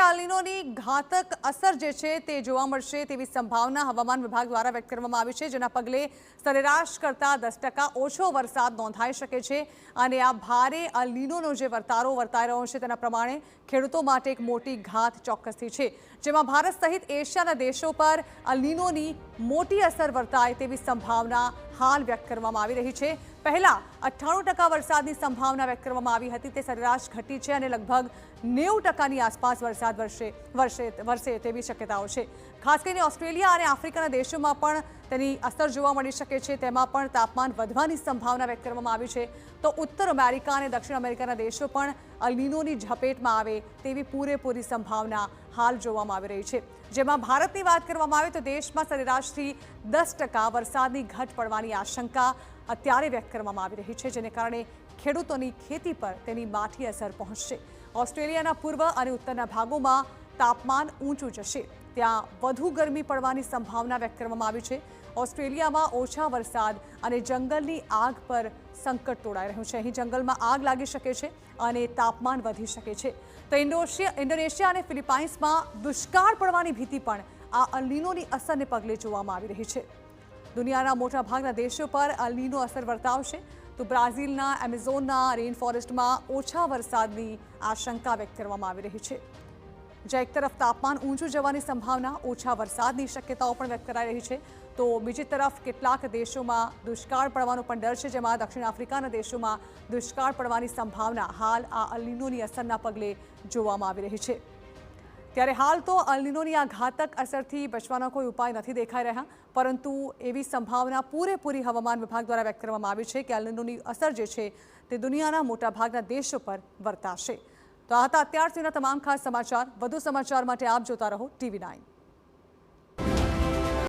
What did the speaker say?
અલ્નીનોની ઘાતક અસર જે છે તે જોવા મળશે તેવી સંભાવના હવામાન વિભાગ દ્વારા વ્યક્ત કરવામાં આવી છે, જેના પગલે સરેરાશ કરતાં 10% ઓછો વરસાદ નોંધાઈ શકે છે અને આ ભારે અલ્નીનોનો જે વર્તારો વર્તાઈ રહ્યો છે તેના પ્રમાણે ખેડૂતો માટે એક મોટી ઘાત ચોક્કસથી છે, જેમાં ભારત સહિત એશિયાના દેશો પર અલ્નીનોની મોટી અસર વર્તાય તેવી સંભાવના હાલ વ્યક્ત કરવામાં આવી રહી છે। પહેલા 98% વરસાદની સંભાવના વ્યક્ત કરવામાં આવી હતી, તે સરેરાશ ઘટી છે અને લગભગ 90%ની આસપાસ વરસાદ વરસે તેવી શક્યતાઓ છે। ખાસ કરીને ઓસ્ટ્રેલિયા અને આફ્રિકાના દેશોમાં પણ તેની અસર જોવા મળી શકે છે, તેમાં પણ તાપમાન વધવાની સંભાવના વ્યક્ત કરવામાં આવી છે। તો ઉત્તર અમેરિકા અને દક્ષિણ અમેરિકાના દેશો પણ અલ્નીનોની ઝપેટમાં આવે તેવી પૂરેપૂરી સંભાવના હાલ જોવામાં આવી રહી છે, જેમાં ભારતની વાત કરવામાં આવે તો દેશમાં સરેરાશથી 10% વરસાદની ઘટ પડવાની આશંકા અત્યારે વ્યક્ત કરવામાં આવી રહી છે, જેને કારણે ખેડૂતોની ખેતી પર તેની માઠી અસર પહોંચશે। ઓસ્ટ્રેલિયાના પૂર્વ અને ઉત્તરના ભાગોમાં તાપમાન ઊંચું જશે, ત્યાં વધુ ગરમી પડવાની સંભાવના વ્યક્ત કરવામાં આવી છે। ઓસ્ટ્રેલિયામાં ઓછા વરસાદ અને જંગલની આગ પર સંકટ તોડાઈ રહ્યું છે, અહીં જંગલમાં આગ લાગી શકે છે અને તાપમાન વધી શકે છે। તો ઇન્ડોનેશિયા અને ફિલિપાઇન્સમાં દુષ્કાળ પડવાની ભીતિ પણ આ અલ્નીનોની અસરને પગલે જોવામાં આવી રહી છે। દુનિયાના મોટાભાગના દેશો પર અલ્નીનો અસર વર્તાવશે, તો બ્રાઝિલના એમેઝોનના રેઇન ફોરેસ્ટમાં ઓછા વરસાદની આશંકા વ્યક્ત કરવામાં આવી રહી છે, જ્યાં એક તરફ તાપમાન ઊંચું જવાની સંભાવના, ઓછા વરસાદની શક્યતાઓ પણ વ્યક્ત કરાઈ રહી છે, તો બીજી તરફ કેટલાક દેશોમાં દુષ્કાળ પડવાનો પણ ડર છે, જેમાં દક્ષિણ આફ્રિકાના દેશોમાં દુષ્કાળ પડવાની સંભાવના હાલ આ અલ્નીનોની અસરના પગલે જોવામાં આવી રહી છે। ત્યારે હાલ તો અલ્નીનોની આ ઘાતક અસરથી બચવાનો કોઈ ઉપાય નથી દેખાઈ રહ્યા, પરંતુ એવી સંભાવના પૂરેપૂરી હવામાન વિભાગ દ્વારા વ્યક્ત કરવામાં આવી છે કે અલ્નીનોની અસર જે છે તે દુનિયાના મોટાભાગના દેશો પર વર્તાશે। તો આ હતા અત્યાર સુધીના તમામ ખાસ સમાચાર। વધુ સમાચાર માટે આપ જોતા રહો TV9।